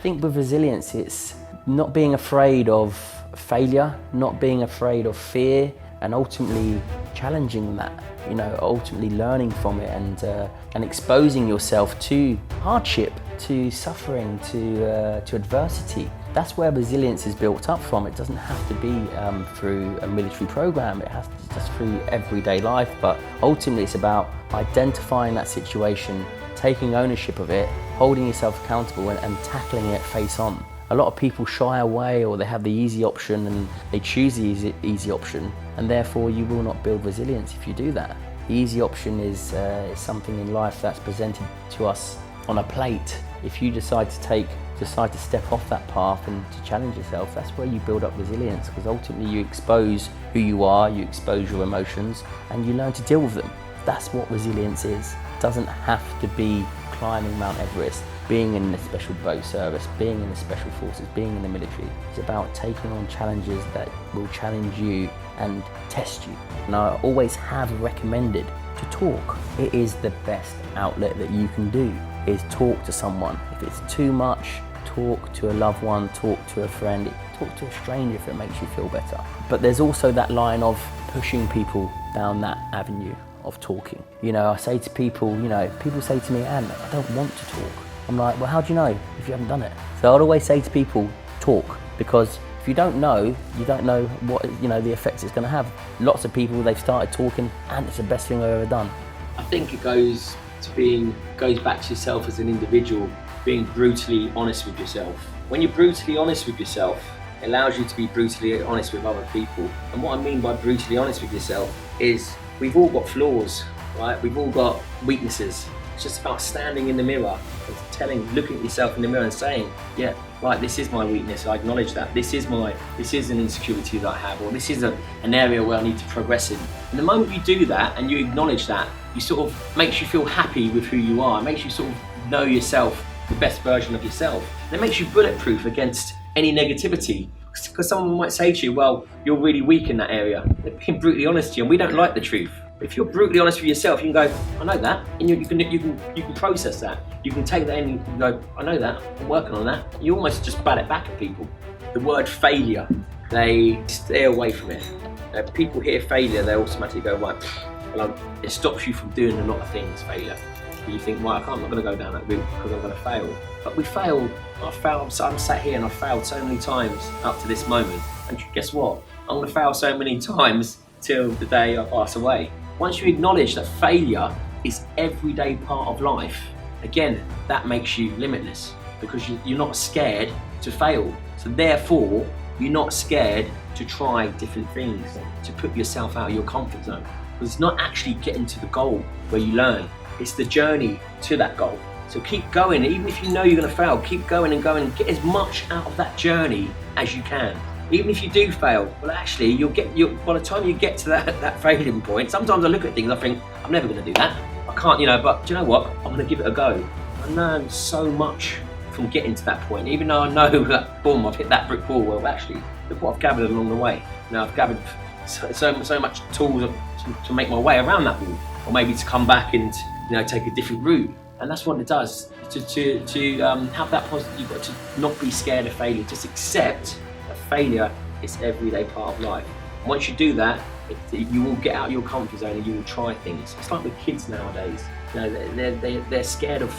think with resilience, it's not being afraid of failure, not being afraid of fear, and ultimately challenging that, ultimately learning from it and exposing yourself to hardship, to suffering, to adversity. That's where resilience is built up from. It doesn't have to be through a military program, it has to be just through everyday life, but ultimately it's about identifying that situation, taking ownership of it, holding yourself accountable and tackling it face on. A lot of people shy away, or they have the easy option and they choose the easy option, and therefore you will not build resilience if you do that. The easy option is something in life that's presented to us on a plate. If you decide to step off that path and to challenge yourself, that's where you build up resilience, because ultimately you expose who you are, you expose your emotions, and you learn to deal with them. That's what resilience is. It doesn't have to be climbing Mount Everest, being in the special boat service, being in the special forces, being in the military. It's about taking on challenges that will challenge you and test you. And I always have recommended to talk. It is the best outlet that you can do, is talk to someone. If it's too much, talk to a loved one, talk to a friend, talk to a stranger if it makes you feel better. But there's also that line of pushing people down that avenue of talking. I say to people, people say to me, Anne, I don't want to talk. I'm like, well, how do you know if you haven't done it? So I'd always say to people, talk, because if you don't know what, the effects it's going to have. Lots of people, they've started talking, and it's the best thing I've ever done. I think it goes back to yourself as an individual, being brutally honest with yourself. When you're brutally honest with yourself, it allows you to be brutally honest with other people. And what I mean by brutally honest with yourself is we've all got flaws, right? We've all got weaknesses. It's just about standing in the mirror and looking at yourself in the mirror and saying, yeah, right, this is my weakness, I acknowledge that. This is an insecurity that I have, or this is an area where I need to progress in. And the moment you do that and you acknowledge that, you sort of makes you feel happy with who you are. It makes you sort of know yourself, the best version of yourself. And it makes you bulletproof against any negativity. Because someone might say to you, well, you're really weak in that area. They're being brutally honest to you, and we don't like the truth. If you're brutally honest with yourself, you can go, I know that, and you can process that. You can take that in and you can go, I know that, I'm working on that. You almost just bat it back at people. The word failure, they stay away from it. People hear failure, they automatically go, right, well, it stops you from doing a lot of things, failure. You think, right, I'm not going to go down that route because I'm going to fail. But we fail. I'm sat here and I've failed so many times up to this moment. And guess what? I'm going to fail so many times till the day I pass away. Once you acknowledge that failure is everyday part of life, again, that makes you limitless, because you're not scared to fail. So therefore, you're not scared to try different things, to put yourself out of your comfort zone. Because it's not actually getting to the goal where you learn, it's the journey to that goal. So keep going, even if you know you're going to fail, keep going and going, get as much out of that journey as you can. Even if you do fail, well, actually, by the time you get to that failing point, sometimes I look at things, I think, I'm never going to do that. I can't, but do you know what? I'm going to give it a go. I learned so much from getting to that point, even though I know that, boom, I've hit that brick wall. Well, actually, look what I've gathered along the way. I've gathered so much tools to make my way around that wall, or maybe to come back and take a different route. And that's what it does. To have that positive, you've got to not be scared of failure. Just accept that failure is everyday part of life. And once you do that, you will get out of your comfort zone and you will try things. It's like with kids nowadays. They're scared of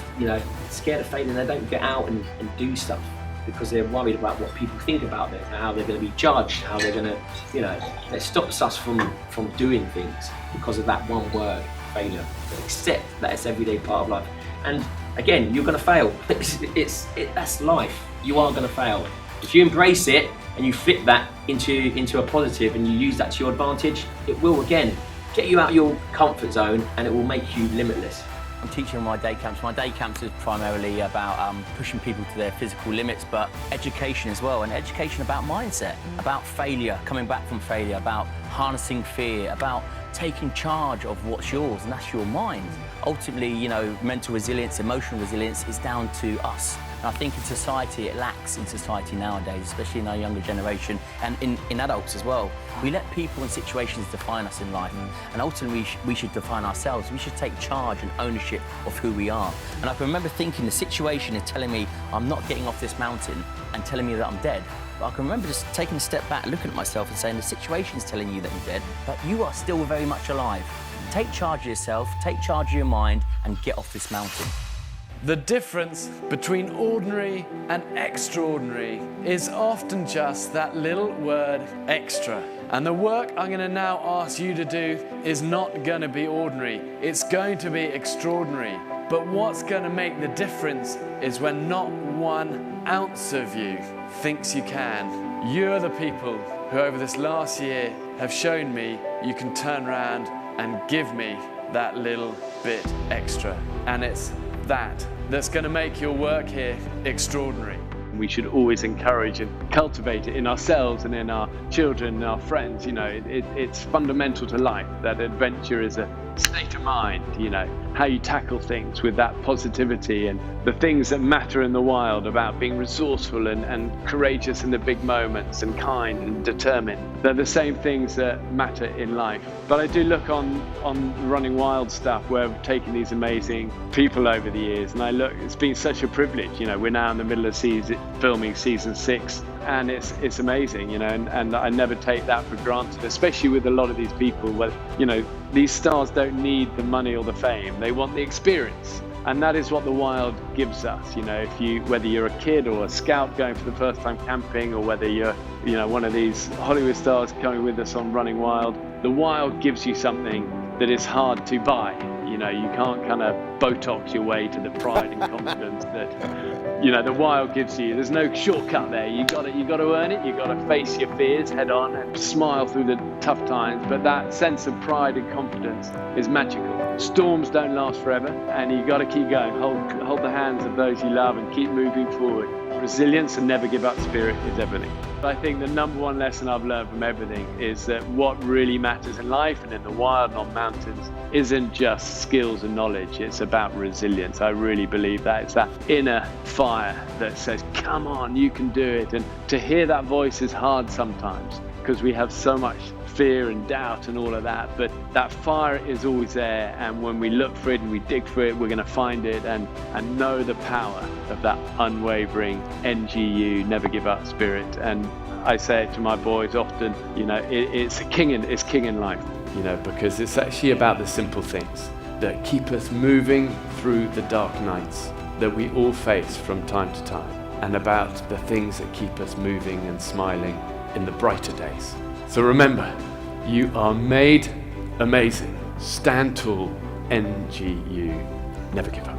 failing. They don't get out and do stuff because they're worried about what people think about them, how they're going to be judged, how they're going to, it stops us from doing things because of that one word, failure. But accept that it's everyday part of life. And again, you're going to fail. That's life. You are going to fail. If you embrace it and you flip that into a positive and you use that to your advantage, it will again get you out of your comfort zone and it will make you limitless. I'm teaching my day camps. My day camps is primarily about pushing people to their physical limits, but education as well, and education about mindset, about failure, coming back from failure, about harnessing fear, about taking charge of what's yours, and that's your mind. Ultimately, mental resilience, emotional resilience is down to us. And I think in society, it lacks in society nowadays, especially in our younger generation and in adults as well. We let people and situations define us in life, and ultimately we should define ourselves. We should take charge and ownership of who we are. And I can remember thinking the situation is telling me I'm not getting off this mountain and telling me that I'm dead. But I can remember just taking a step back, looking at myself and saying the situation is telling you that you're dead, but you are still very much alive. Take charge of yourself, take charge of your mind, and get off this mountain. The difference between ordinary and extraordinary is often just that little word extra. And the work I'm going to now ask you to do is not going to be ordinary. It's going to be extraordinary. But what's going to make the difference is when not 1 ounce of you thinks you can. You're the people who over this last year have shown me you can turn around and give me that little bit extra. And it's that's going to make your work here extraordinary. We should always encourage and cultivate it in ourselves and in our children and our friends. You know, it's fundamental to life. That adventure is a state of mind, you know, how you tackle things with that positivity and the things that matter in the wild about being resourceful and courageous in the big moments and kind and determined. They're the same things that matter in life. But I do look on Running Wild stuff where we've taken these amazing people over the years, and I look, it's been such a privilege. You know, we're now in the middle of filming season 6, and it's amazing, you know, and I never take that for granted, especially with a lot of these people where, you know, these stars don't need the money or the fame, they want the experience. And that is what the wild gives us. You know, whether you're a kid or a scout going for the first time camping, or whether you're, you know, one of these Hollywood stars coming with us on Running Wild, the wild gives you something that is hard to buy. You know, you can't kind of Botox your way to the pride and confidence that, you know, the wild gives you. There's no shortcut there. You got to earn it. You got to face your fears head on and smile through the tough times. But that sense of pride and confidence is magical. Storms don't last forever, and you got to keep going. Hold the hands of those you love and keep moving forward. Resilience and never give up spirit is everything. I think the number one lesson I've learned from everything is that what really matters in life and in the wild and on mountains isn't just skills and knowledge, it's about resilience. I really believe that. It's that inner fire that says, come on, you can do it. And to hear that voice is hard sometimes because we have so much fear and doubt and all of that, but that fire is always there, and when we look for it and we dig for it, we're going to find it and know the power of that unwavering NGU, never give up spirit. And I say it to my boys often, you know, it's king in life, you know, because it's actually about the simple things that keep us moving through the dark nights that we all face from time to time, and about the things that keep us moving and smiling in the brighter days. So remember, you are made amazing. Stand tall, NGU, never give up.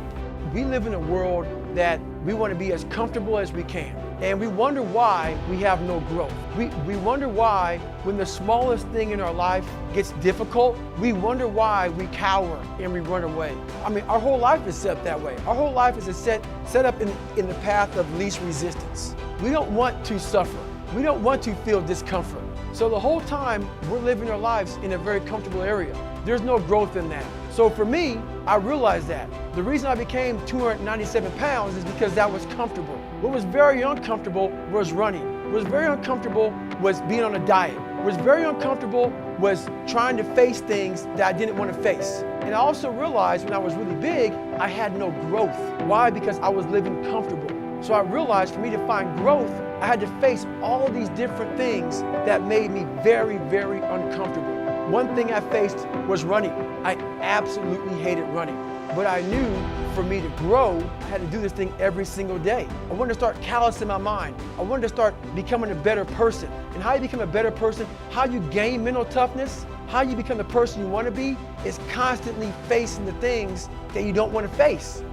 We live in a world that we want to be as comfortable as we can. And we wonder why we have no growth. We wonder why when the smallest thing in our life gets difficult, we wonder why we cower and we run away. I mean, our whole life is set up that way. Our whole life is set up in the path of least resistance. We don't want to suffer. We don't want to feel discomfort. So the whole time, we're living our lives in a very comfortable area. There's no growth in that. So for me, I realized that. The reason I became 297 pounds is because that was comfortable. What was very uncomfortable was running. What was very uncomfortable was being on a diet. What was very uncomfortable was trying to face things that I didn't want to face. And I also realized when I was really big, I had no growth. Why? Because I was living comfortable. So I realized for me to find growth, I had to face all these different things that made me very, very uncomfortable. One thing I faced was running. I absolutely hated running. But I knew for me to grow, I had to do this thing every single day. I wanted to start callousing my mind. I wanted to start becoming a better person. And how you become a better person, how you gain mental toughness, how you become the person you want to be, is constantly facing the things that you don't want to face.